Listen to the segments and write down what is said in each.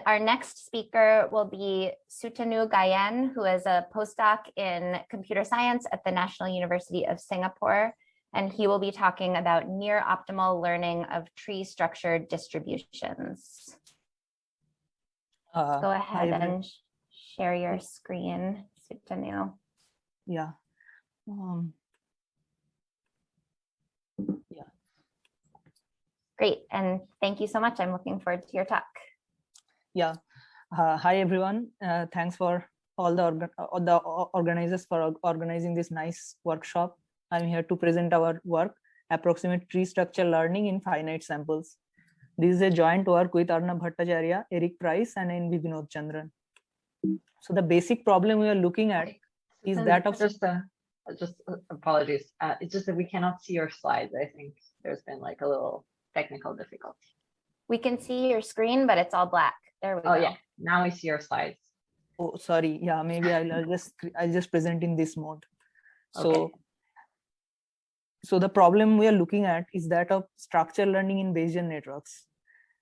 Our next speaker will be Sutanu Gayen, who is a postdoc in computer science at the National University of Singapore, and he will be talking about near optimal learning of tree structured distributions. Go ahead and share your screen, Sutanu. Yeah. Great, and thank you so much. I'm looking forward to your talk. Yeah. Hi, everyone. Thanks for all the organizers for organizing this nice workshop. I'm here to present our work, Approximate Tree Structure Learning in Finite Samples. This is a joint work with Arnab Bhattacharya, Eric Price, and N.V. Vinod Chandran. So the basic problem we are looking at is that of... Just apologies. It's just that we cannot see your slides. I think there's been like a little technical difficulty. We can see your screen, but it's all black. There we go. Oh yeah, now we see your slides. Oh, sorry. Yeah, maybe I'll just present in this mode. Okay. So the problem we are looking at is that of structure learning in Bayesian networks.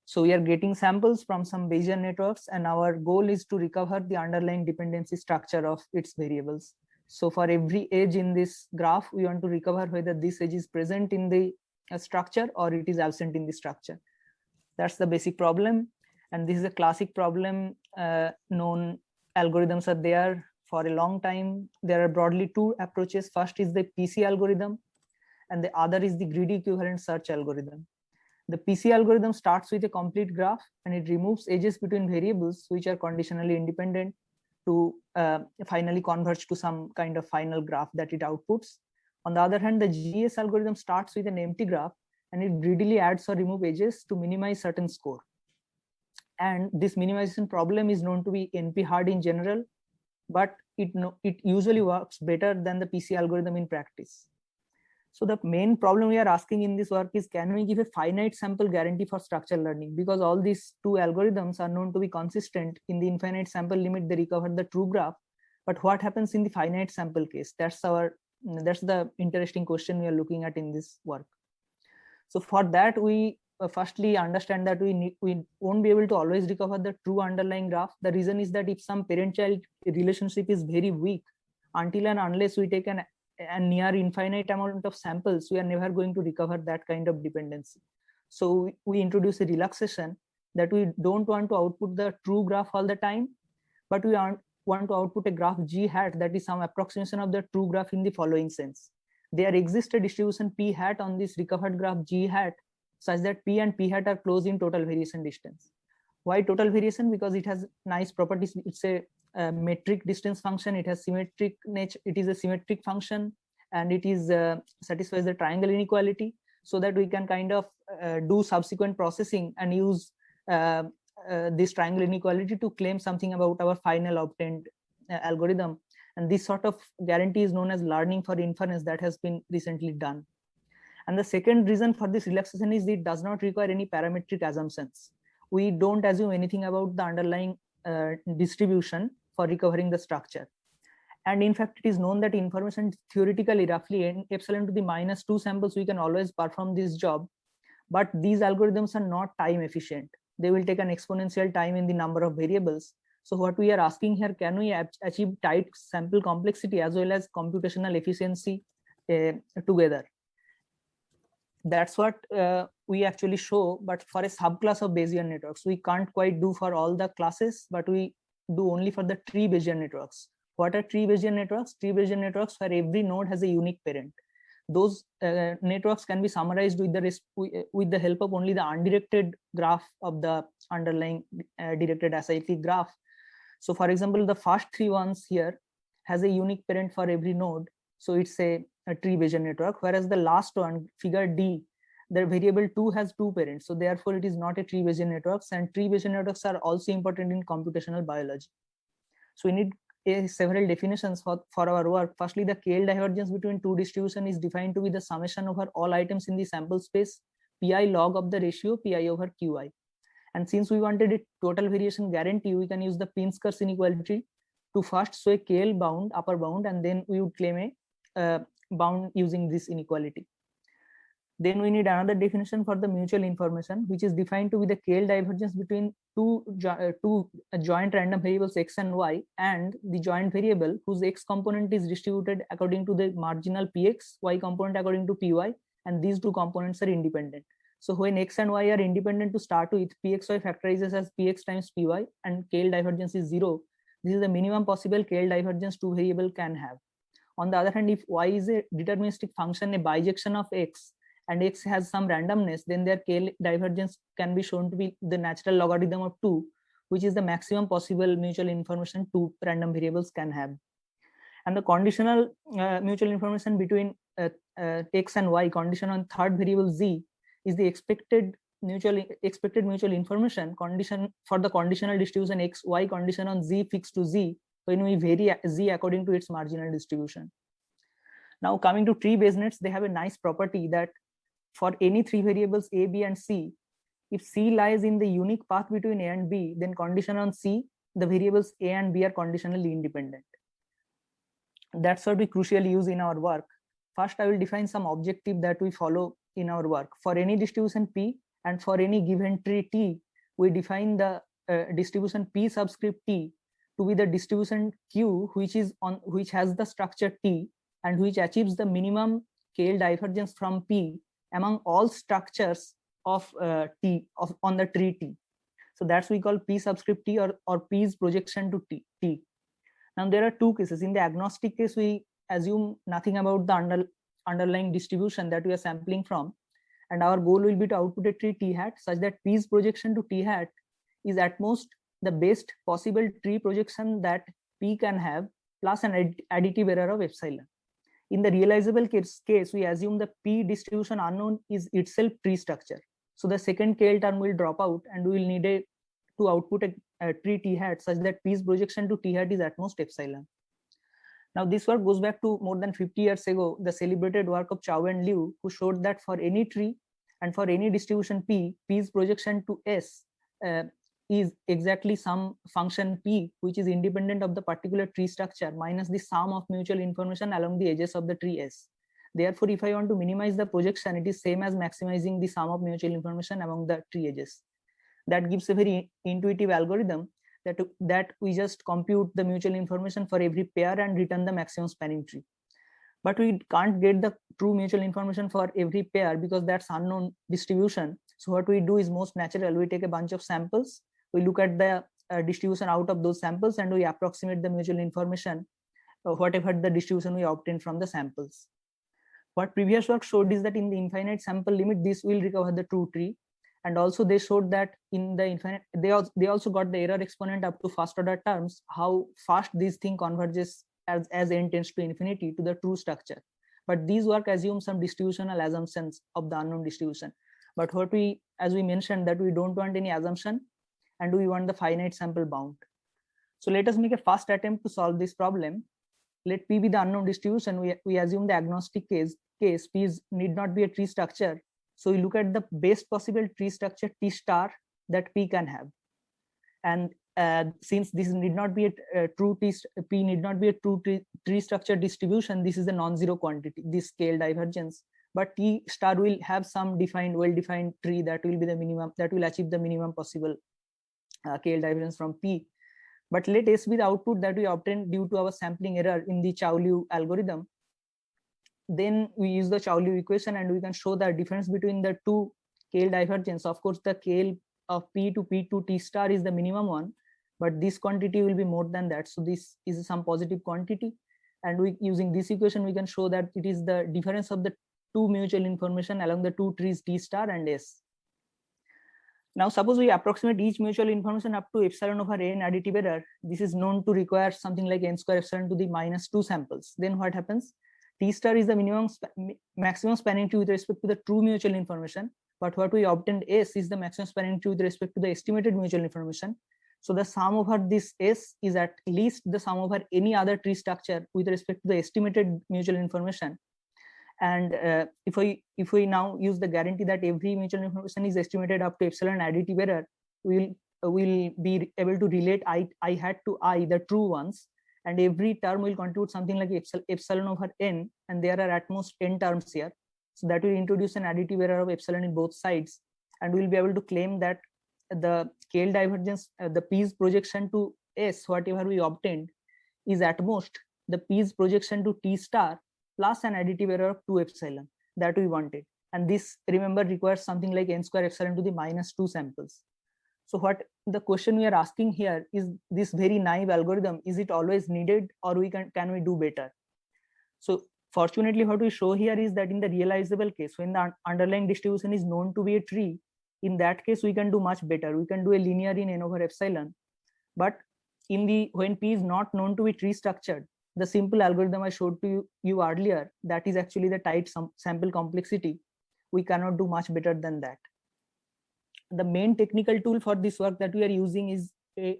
So we are getting samples from some Bayesian networks, and our goal is to recover the underlying dependency structure of its variables. So for every edge in this graph, we want to recover whether this edge is present in the structure or it is absent in the structure. That's the basic problem. And this is a classic problem. Known algorithms are there for a long time. There are broadly two approaches. First is the PC algorithm, and the other is the greedy equivalent search algorithm. The PC algorithm starts with a complete graph, and it removes edges between variables which are conditionally independent to finally converge to some kind of final graph that it outputs. On the other hand, the GES algorithm starts with an empty graph, and it greedily adds or removes edges to minimize certain score. And this minimization problem is known to be NP-hard in general, but it usually works better than the PC algorithm in practice. So the main problem we are asking in this work is, can we give a finite sample guarantee for structural learning? Because all these two algorithms are known to be consistent. In the infinite sample limit, they recover the true graph. But what happens in the finite sample case? That's the interesting question we are looking at in this work. So for that, we firstly understand that we won't be able to always recover the true underlying graph. The reason is that if some parent-child relationship is very weak, until and unless we take a near infinite amount of samples, we are never going to recover that kind of dependency. So we introduce a relaxation that we don't want to output the true graph all the time, but we want to output a graph G hat that is some approximation of the true graph in the following sense. There exists a distribution P hat on this recovered graph G hat such that P and P hat are close in total variation distance. Why total variation? Because it has nice properties. It's a metric distance function. It has symmetric nature. It is a symmetric function, and it is satisfies the triangle inequality, so that we can kind of do subsequent processing and use this triangle inequality to claim something about our final obtained algorithm. And this sort of guarantee is known as learning for inference that has been recently done. And the second reason for this relaxation is it does not require any parametric assumptions. We don't assume anything about the underlying distribution for recovering the structure. And in fact, it is known that information theoretically roughly in epsilon to the -2 samples, we can always perform this job. But these algorithms are not time efficient. They will take an exponential time in the number of variables. So what we are asking here, can we achieve tight sample complexity as well as computational efficiency together? That's what we actually show, but for a subclass of Bayesian networks. We can't quite do for all the classes, but we do only for the tree Bayesian networks. What are tree Bayesian networks? Tree Bayesian networks where every node has a unique parent. Those networks can be summarized with the help of only the undirected graph of the underlying directed acyclic graph. So for example, the first three ones here has a unique parent for every node. So it's a tree Bayesian network, whereas the last one, figure D, the variable 2 has two parents. So therefore it is not a tree Bayesian networks, and tree Bayesian networks are also important in computational biology. So we need several definitions for our work. Firstly, the KL divergence between two distribution is defined to be the summation over all items in the sample space, pi log of the ratio pi over qi. And since we wanted a total variation guarantee, we can use the Pinsker inequality to first show a KL bound, upper bound, and then we would claim a bound using this inequality. Then we need another definition for the mutual information, which is defined to be the KL divergence between two joint random variables x and y, and the joint variable whose x component is distributed according to the marginal px, y component according to py, and these two components are independent. So when x and y are independent to start with, pxy factorizes as px times py, and KL divergence is 0. This is the minimum possible KL divergence two variable can have. On the other hand, if y is a deterministic function, a bijection of x, and x has some randomness, then their KL divergence can be shown to be the natural logarithm of 2, which is the maximum possible mutual information two random variables can have. And the conditional mutual information between x and y, condition on third variable z, is the expected mutual information condition for the conditional distribution x, y, condition on z fixed to z when we vary z according to its marginal distribution. Now coming to tree based nets, they have a nice property that for any three variables a, b, and c, if c lies in the unique path between a and b, then condition on c, the variables a and b are conditionally independent. That's what we crucially use in our work. First, I will define some objective that we follow in our work. For any distribution p and for any given tree t, we define the distribution p subscript t to be the distribution q which has the structure t and which achieves the minimum KL divergence from p among all structures of t on the tree t. So that's we call p subscript t, or p's projection to t. Now there are two cases. In the agnostic case, we assume nothing about the underlying distribution that we are sampling from, and our goal will be to output a tree t hat such that p's projection to t hat is at most the best possible tree projection that p can have, plus an additive error of epsilon. In the realizable case, we assume the p distribution unknown is itself tree structure. So the second KL term will drop out, and we will need to output a tree t hat such that p's projection to t hat is at most epsilon. Now this work goes back to more than 50 years ago, the celebrated work of Chow and Liu, who showed that for any tree and for any distribution p, p's projection to s is exactly some function p which is independent of the particular tree structure minus the sum of mutual information along the edges of the tree s. Therefore, if I want to minimize the projection, it is same as maximizing the sum of mutual information among the tree edges. That gives a very intuitive algorithm that we just compute the mutual information for every pair and return the maximum spanning tree. But we can't get the true mutual information for every pair because that's unknown distribution. So what we do is most natural. We take a bunch of samples, we look at the distribution out of those samples, and we approximate the mutual information, whatever the distribution we obtain from the samples. What previous work showed is that in the infinite sample limit, this will recover the true tree. And also they showed that in the infinite, they also got the error exponent up to first order terms, how fast this thing converges as n tends to infinity to the true structure. But these work assume some distributional assumptions of the unknown distribution. But what we, as we mentioned, that we don't want any assumption, and we want the finite sample bound. So let us make a first attempt to solve this problem. Let p be the unknown distribution. We assume the agnostic case p need not be a tree structure. So we look at the best possible tree structure t star that p can have. And since this need not be a true p need not be a true tree structure distribution, this is a non-zero quantity, this KL divergence. But t star will have some well-defined tree that will be the minimum, that will achieve the minimum possible KL divergence from p. But let s be the output that we obtain due to our sampling error in the Chow-Liu algorithm. Then we use the Chow-Liu equation, and we can show the difference between the two KL divergence. Of course, the KL of p to p to t star is the minimum one, but this quantity will be more than that. So this is some positive quantity, and using this equation, we can show that it is the difference of the two mutual information along the two trees t star and s. Now, suppose we approximate each mutual information up to epsilon over n additive error. This is known to require something like n square epsilon to the -2 samples. Then what happens? T star is the maximum spanning tree with respect to the true mutual information, but what we obtained s is the maximum spanning tree with respect to the estimated mutual information. So the sum over this s is at least the sum over any other tree structure with respect to the estimated mutual information. And if we now use the guarantee that every mutual information is estimated up to epsilon additive error, we'll be able to relate I hat to I, the true ones, and every term will contribute something like epsilon over n, and there are at most n terms here. So that will introduce an additive error of epsilon in both sides, and we'll be able to claim that the KL divergence, the P's projection to S, whatever we obtained, is at most the P's projection to T star plus an additive error of 2 epsilon that we wanted. And this, remember, requires something like n square epsilon to the -2 samples. So what the question we are asking here is, this very naive algorithm, is it always needed, or can we do better? So fortunately, what we show here is that in the realizable case, when the underlying distribution is known to be a tree, in that case, we can do much better. We can do a linear in n over epsilon. But when P is not known to be tree structured, the simple algorithm I showed to you earlier, that is actually the tight sample complexity. We cannot do much better than that. The main technical tool for this work that we are using is a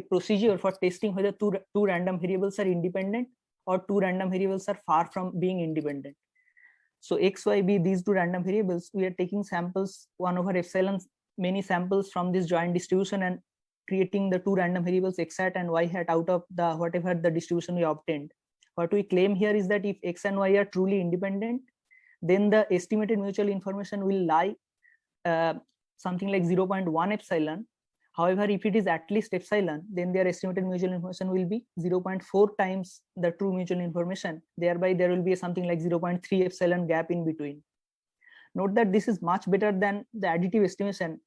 procedure for testing whether two random variables are independent or two random variables are far from being independent. So x, y, b, these two random variables, we are taking samples 1 over epsilon, many samples from this joint distribution, and creating the two random variables x hat and y hat out of the whatever the distribution we obtained. What we claim here is that if x and y are truly independent, then the estimated mutual information will lie something like 0.1 epsilon. However, if it is at least epsilon, then their estimated mutual information will be 0.4 times the true mutual information. Thereby, there will be something like 0.3 epsilon gap in between. Note that this is much better than the additive estimation,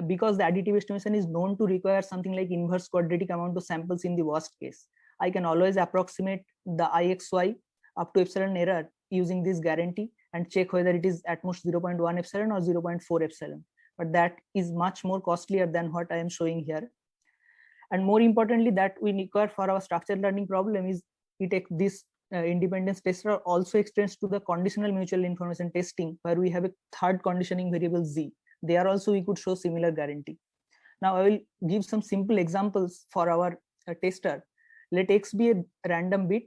because the additive estimation is known to require something like inverse quadratic amount of samples in the worst case. I can always approximate the IXY up to epsilon error using this guarantee and check whether it is at most 0.1 epsilon or 0.4 epsilon. But that is much more costlier than what I am showing here. And more importantly, that we require for our structured learning problem is this independence tester also extends to the conditional mutual information testing, where we have a third conditioning variable Z. There also we could show similar guarantee. Now I will give some simple examples for our tester. Let x be a random bit,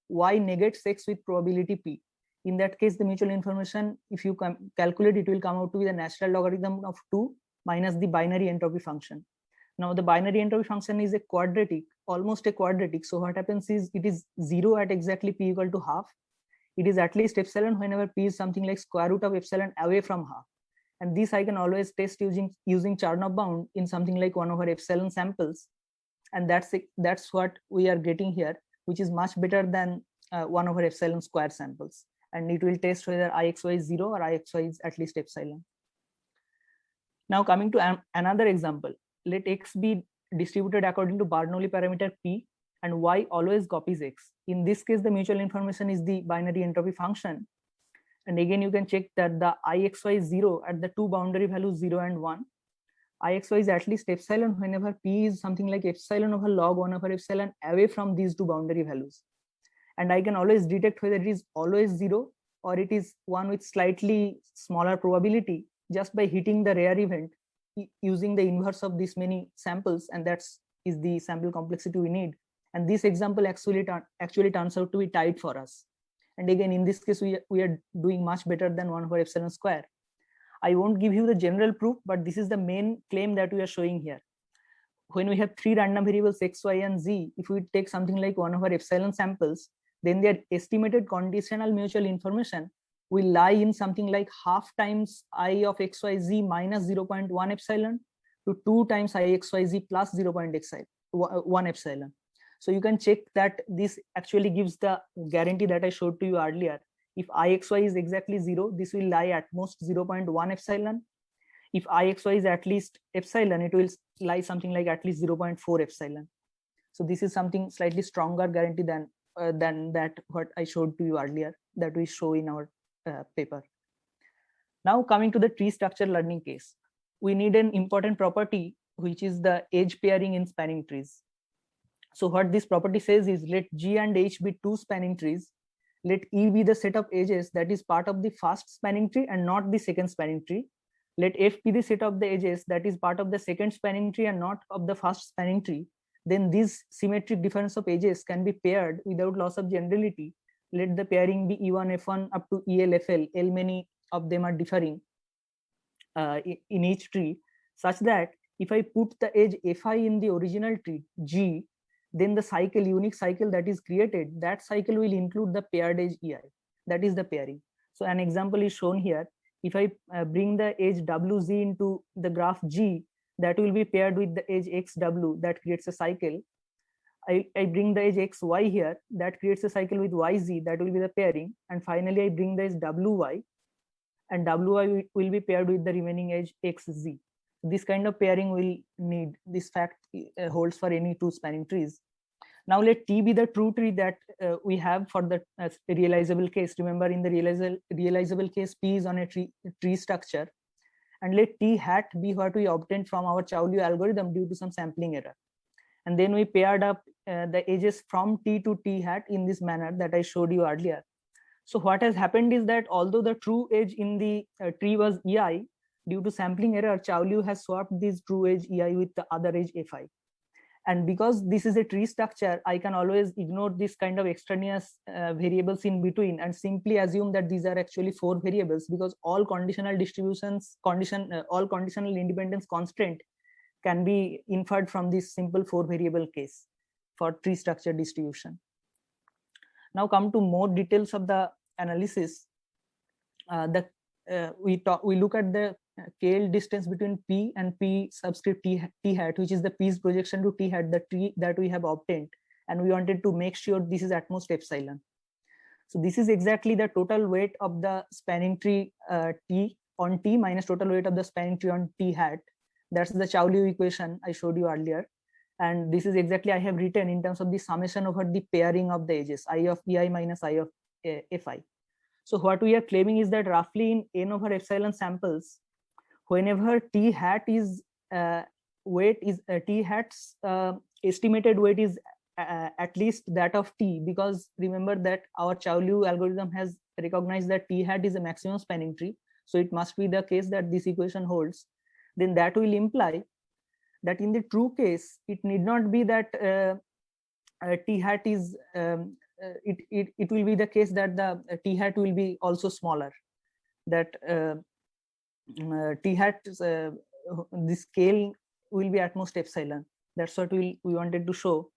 y negates x with probability p. In that case, the mutual information, if you calculate, it will come out to be the natural logarithm of 2 minus the binary entropy function. Now the binary entropy function is a quadratic, almost a quadratic. So what happens is it is 0 at exactly p equal to half. It is at least epsilon whenever p is something like square root of epsilon away from half. And this I can always test using Chernoff bound in something like 1 over epsilon samples. And that's what we are getting here, which is much better than 1 over epsilon square samples. And it will test whether IXY is 0 or IXY is at least epsilon. Now coming to another example, let x be distributed according to Bernoulli parameter p and y always copies x. In this case, the mutual information is the binary entropy function. And again, you can check that the IXY is 0 at the two boundary values 0 and 1. IXY is at least epsilon whenever p is something like epsilon over log 1 over epsilon away from these two boundary values. And I can always detect whether it is always 0 or it is one with slightly smaller probability just by hitting the rare event using the inverse of this many samples, and is the sample complexity we need. And this example actually turns out to be tight for us. And again, in this case, we are doing much better than 1 over epsilon square. I won't give you the general proof, but this is the main claim that we are showing here. When we have three random variables x, y, and z, if we take something like 1 over epsilon samples, then their estimated conditional mutual information will lie in something like half times I of xyz minus 0.1 epsilon to 2 times ixyz plus 0.1 epsilon. So you can check that this actually gives the guarantee that I showed to you earlier. If ixy is exactly 0, this will lie at most 0.1 epsilon. If ixy is at least epsilon, it will lie something like at least 0.4 epsilon. So this is something slightly stronger guarantee than that what I showed to you earlier, that we show in our paper. Now coming to the tree structure learning case, we need an important property, which is the edge pairing in spanning trees. So what this property says is, let G and H be two spanning trees. Let E be the set of edges that is part of the first spanning tree and not the second spanning tree. Let F be the set of the edges that is part of the second spanning tree and not of the first spanning tree. Then this symmetric difference of edges can be paired without loss of generality. Let the pairing be E1, F1 up to EL, FL. L many of them are differing in each tree, such that if I put the edge Fi in the original tree, G, then the unique cycle that is created, that cycle will include the paired edge EI. That is the pairing. So an example is shown here. If I bring the edge wz into the graph G, that will be paired with the edge xw, that creates a cycle. I bring the edge xy here, that creates a cycle with yz, that will be the pairing. And finally, I bring the edge wy, and wy will be paired with the remaining edge xz. This kind of pairing will need, this fact holds for any two spanning trees. Now let T be the true tree that we have for the realizable case. Remember, in the realizable case, P is on a tree structure, and let T hat be what we obtained from our Chow-Liu algorithm due to some sampling error. And then we paired up the edges from T to T hat in this manner that I showed you earlier. So what has happened is that although the true edge in the tree was EI, due to sampling error, Chow-Liu has swapped this true edge EI with the other edge FI. And because this is a tree structure, I can always ignore this kind of extraneous variables in between and simply assume that these are actually 4 variables, because all conditional distributions, all conditional independence constraint can be inferred from this simple 4 variable case for tree structure distribution. Now come to more details of the analysis. We look at the KL distance between P and P subscript T hat, which is the P's projection to T hat, the tree that we have obtained, and we wanted to make sure this is at most epsilon. So this is exactly the total weight of the spanning tree T on T minus total weight of the spanning tree on T hat. That's the Chow-Liu equation I showed you earlier. And this is exactly I have written in terms of the summation over the pairing of the edges, I of EI minus I of FI. So what we are claiming is that roughly in n over epsilon samples, whenever T hat is weight is T hat's estimated weight is at least that of T, because remember that our Chow-Liu algorithm has recognized that T hat is a maximum spanning tree. So it must be the case that this equation holds. Then that will imply that in the true case, it need not be that T hat is, it will be the case that the T hat will be also smaller, that T hat, the scale will be at most epsilon. That's what we wanted to show.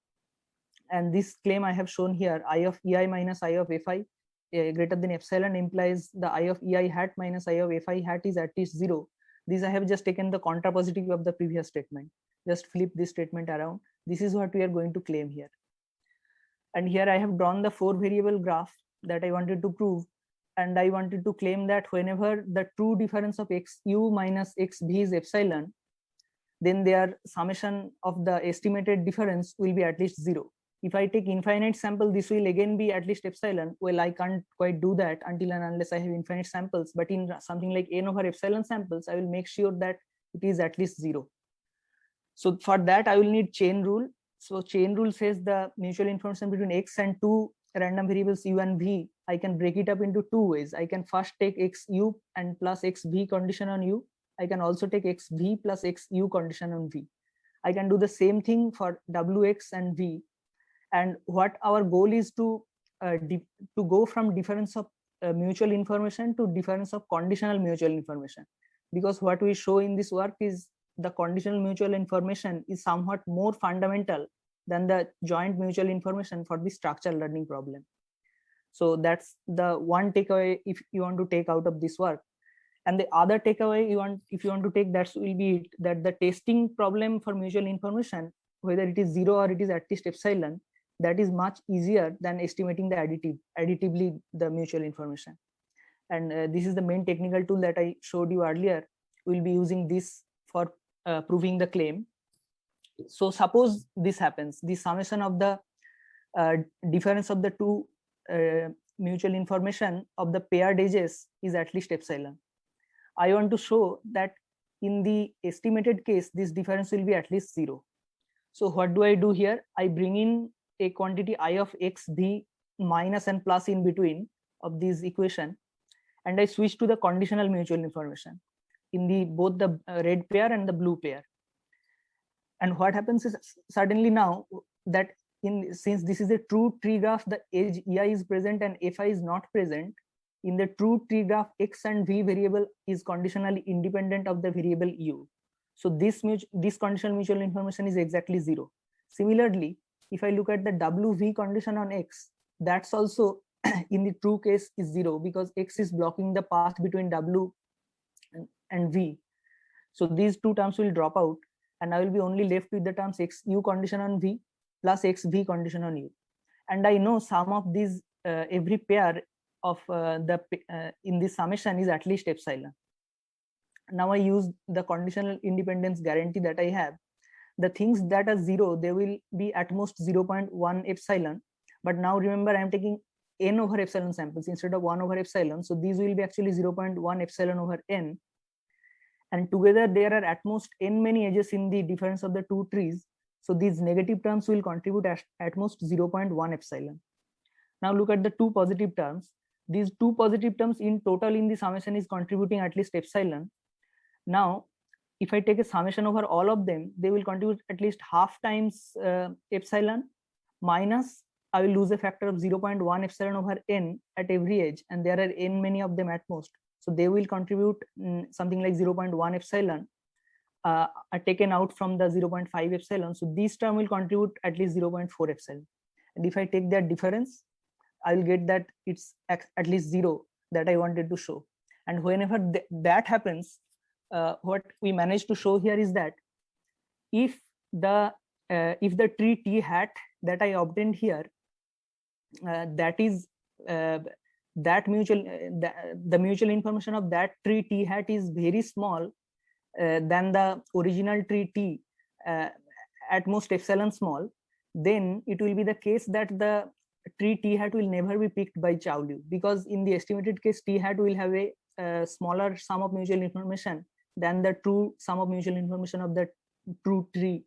And this claim I have shown here, I of EI minus I of FI greater than epsilon, implies the I of EI hat minus I of FI hat is at least 0. This I have just taken the contrapositive of the previous statement. Just flip this statement around. This is what we are going to claim here. And here I have drawn the 4 variable graph that I wanted to prove. And I wanted to claim that whenever the true difference of xu minus xv is epsilon, then their summation of the estimated difference will be at least 0. If I take infinite sample, this will again be at least epsilon. Well, I can't quite do that until and unless I have infinite samples. But in something like n over epsilon samples, I will make sure that it is at least 0. So for that, I will need chain rule. So chain rule says the mutual information between x and 2 random variables u and v, I can break it up into 2 ways. I can first take xu and plus xv condition on u. I can also take xv plus xu condition on v. I can do the same thing for wx and v. And what our goal is to go from difference of mutual information to difference of conditional mutual information. Because what we show in this work is the conditional mutual information is somewhat more fundamental than the joint mutual information for the structural learning problem. So that's the one takeaway if you want to take out of this work. And the other takeaway if you want to take, that will be that the testing problem for mutual information, whether it is 0 or it is at least epsilon, that is much easier than estimating the additively the mutual information. And this is the main technical tool that I showed you earlier. We'll be using this for proving the claim. So suppose this happens, the summation of the difference of the two mutual information of the paired edges is at least epsilon. I want to show that in the estimated case, this difference will be at least 0. So what do I do here? I bring in a quantity I of x, v minus and plus in between of this equation, and I switch to the conditional mutual information in the both the red pair and the blue pair. And what happens is suddenly now that since this is a true tree graph, the edge EI is present and FI is not present. In the true tree graph, x and v variable is conditionally independent of the variable u. So this conditional mutual information is exactly 0. Similarly, if I look at the WV condition on x, that's also in the true case is 0 because X is blocking the path between W and V. So these two terms will drop out, and I will be only left with the terms XU condition on V plus XV condition on U. And I know sum of these, every pair of in this summation is at least epsilon. Now I use the conditional independence guarantee that I have. The things that are 0, they will be at most 0.1 epsilon. But now remember, I am taking n over epsilon samples instead of 1 over epsilon. So these will be actually 0.1 epsilon over n. And together there are at most n many edges in the difference of the two trees. So these negative terms will contribute at most 0.1 epsilon. Now look at the two positive terms. These two positive terms in total in the summation is contributing at least epsilon. Now, if I take a summation over all of them, they will contribute at least half times epsilon minus, I will lose a factor of 0.1 epsilon over n at every edge, and there are n many of them at most. So they will contribute something like 0.1 epsilon taken out from the 0.5 epsilon. So this term will contribute at least 0.4 epsilon. And if I take that difference, I will get that it's at least 0 that I wanted to show. And whenever that happens, what we managed to show here is that if the tree T hat that I obtained here, that is that mutual the mutual information of that tree T hat is very small than the original tree T, at most epsilon small, then it will be the case that the tree T hat will never be picked by Chow Liu, because in the estimated case T hat will have a smaller sum of mutual information than the true sum of mutual information of the true tree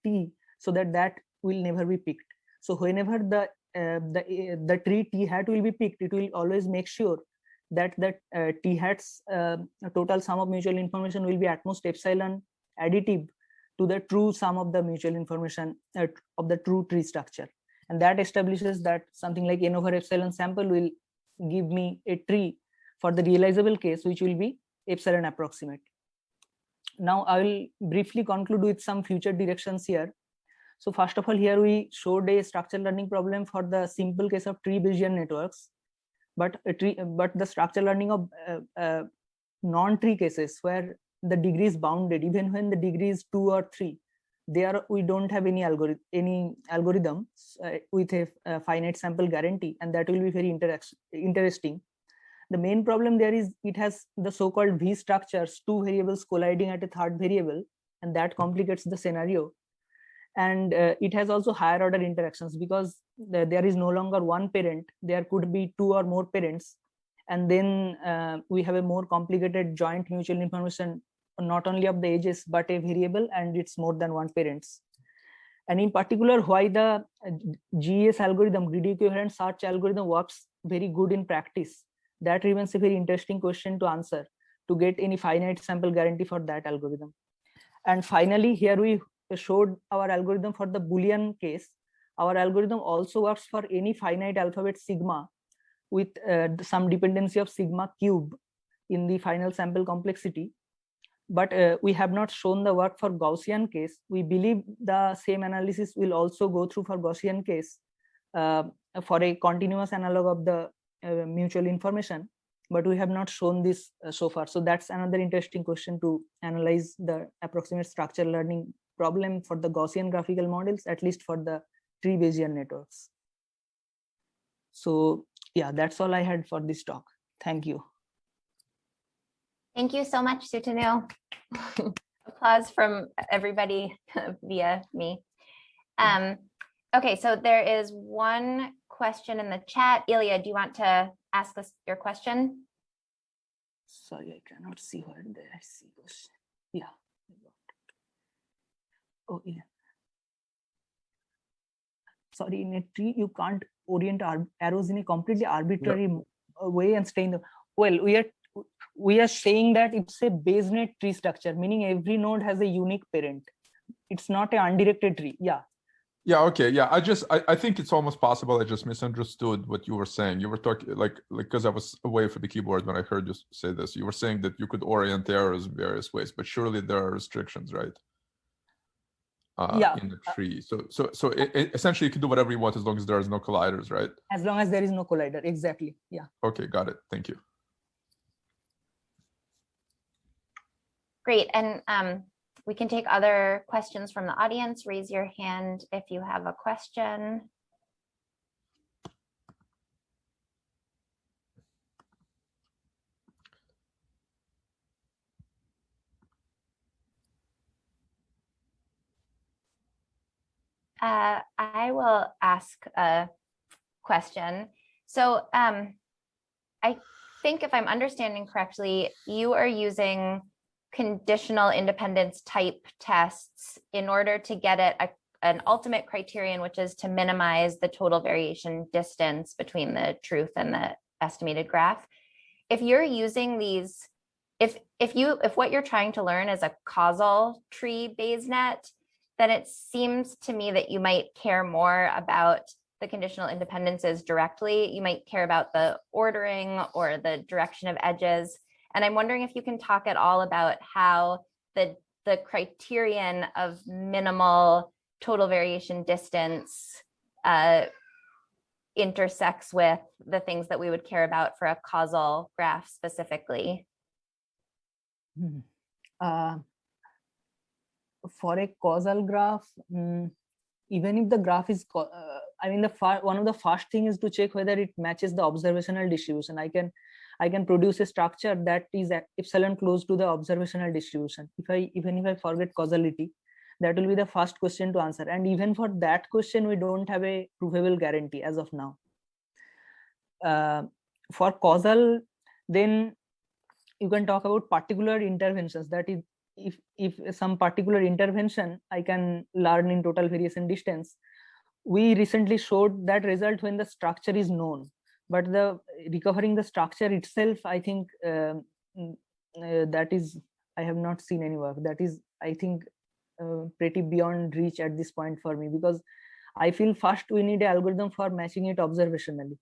T, so that will never be picked. So whenever the tree T hat will be picked, it will always make sure that T hat's total sum of mutual information will be at most epsilon additive to the true sum of the mutual information of the true tree structure. And that establishes that something like n over epsilon sample will give me a tree for the realizable case, which will be epsilon approximate. Now I will briefly conclude with some future directions here. So first of all, here we showed a structural learning problem for the simple case of tree Bayesian networks, but the structural learning of non-tree cases where the degree is bounded, even when the degree is 2 or 3, we don't have any algorithm with a finite sample guarantee, and that will be very interesting. The main problem there is it has the so-called V structures, two variables colliding at a third variable, and that complicates the scenario. And it has also higher order interactions because there is no longer one parent, there could be 2 or more parents, and then we have a more complicated joint mutual information, not only of the edges but a variable, and it's more than one parents. And in particular, why the GES algorithm, greedy equivalent search algorithm, works very good in practice, that remains a very interesting question to answer, to get any finite sample guarantee for that algorithm. And finally, here we showed our algorithm for the Boolean case. Our algorithm also works for any finite alphabet sigma with some dependency of sigma cube in the final sample complexity. But we have not shown the work for Gaussian case. We believe the same analysis will also go through for Gaussian case for a continuous analog of the mutual information, but we have not shown this so far. So that's another interesting question to analyze the approximate structural learning problem for the Gaussian graphical models, at least for the tree Bayesian networks. So yeah, that's all I had for this talk. Thank you. Thank you so much, Sutanu. Applause from everybody via me. Okay, so there is one question in the chat. Ilya, do you want to ask us your question? Sorry, I cannot see where there I see question. Yeah. Oh, yeah. Sorry, in a tree, you can't orient arrows in a completely arbitrary way and stay in the. Well, we are saying that it's a BaseNet tree structure, meaning every node has a unique parent. It's not an undirected tree. Yeah. Yeah. Okay. Yeah. I think it's almost possible I just misunderstood what you were saying. You were talking like because I was away from the keyboard when I heard you say this. You were saying that you could orient arrows in various ways, but surely there are restrictions, right? Yeah. in the tree. So essentially you can do whatever you want as long as there's no colliders, right? As long as there is no collider. Exactly. Yeah. Okay, got it. Thank you. Great. And we can take other questions from the audience. Raise your hand if you have a question. I will ask a question. So I think if I'm understanding correctly, you are using conditional independence type tests in order to get at an ultimate criterion, which is to minimize the total variation distance between the truth and the estimated graph. If you're using these, if what you're trying to learn is a causal tree Bayesnet, then it seems to me that you might care more about the conditional independences directly. You might care about the ordering or the direction of edges. And I'm wondering if you can talk at all about how the criterion of minimal total variation distance intersects with the things that we would care about for a causal graph specifically. For a causal graph, even if the graph is, I mean, one of the first thing is to check whether it matches the observational distribution. I can produce a structure that is epsilon close to the observational distribution. Even if I forget causality, that will be the first question to answer. And even for that question, we don't have a provable guarantee as of now. For causal, then you can talk about particular interventions. That is, if some particular intervention I can learn in total variation distance. We recently showed that result when the structure is known, but the recovering the structure itself, I think that is, I have not seen any work. That is, I think, pretty beyond reach at this point for me, because I feel first we need an algorithm for matching it observationally.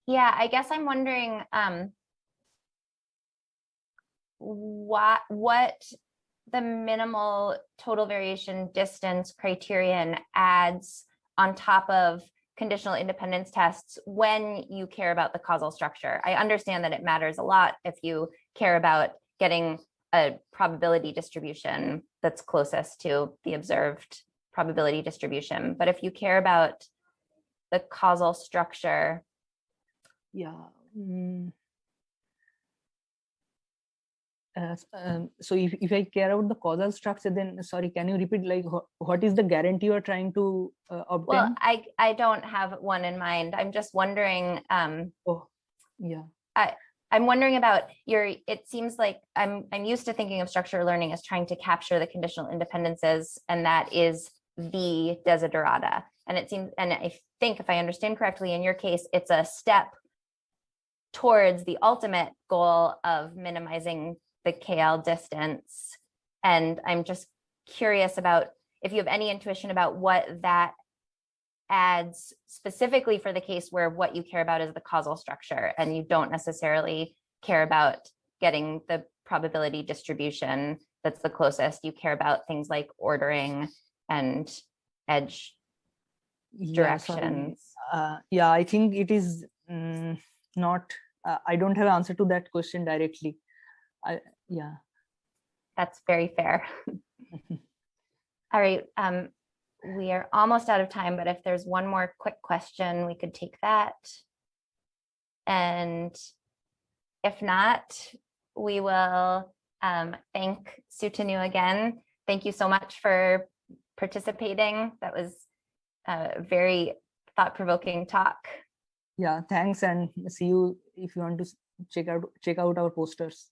Yeah, I guess I'm wondering what the minimal total variation distance criterion adds on top of conditional independence tests when you care about the causal structure. I understand that it matters a lot if you care about getting a probability distribution that's closest to the observed probability distribution. But if you care about the causal structure. Yeah. So if I care about the causal structure, then sorry, can you repeat, like, what is the guarantee you are trying to obtain? Well, I don't have one in mind. I'm just wondering. Oh, yeah. I'm wondering about it seems like I'm used to thinking of structural learning as trying to capture the conditional independences, and that is the desiderata. And it seems, and I think if I understand correctly, in your case, it's a step towards the ultimate goal of minimizing the KL distance. And I'm just curious about if you have any intuition about what that adds specifically for the case where what you care about is the causal structure and you don't necessarily care about getting the probability distribution that's the closest. You care about things like ordering and edge directions. Yeah, I think it is not, I don't have an answer to that question directly. Yeah. That's very fair. All right. We are almost out of time, but if there's one more quick question, we could take that. And if not, we will thank Sutanu again. Thank you so much for participating. That was a very thought-provoking talk. Yeah, thanks, and see you if you want to check out our posters.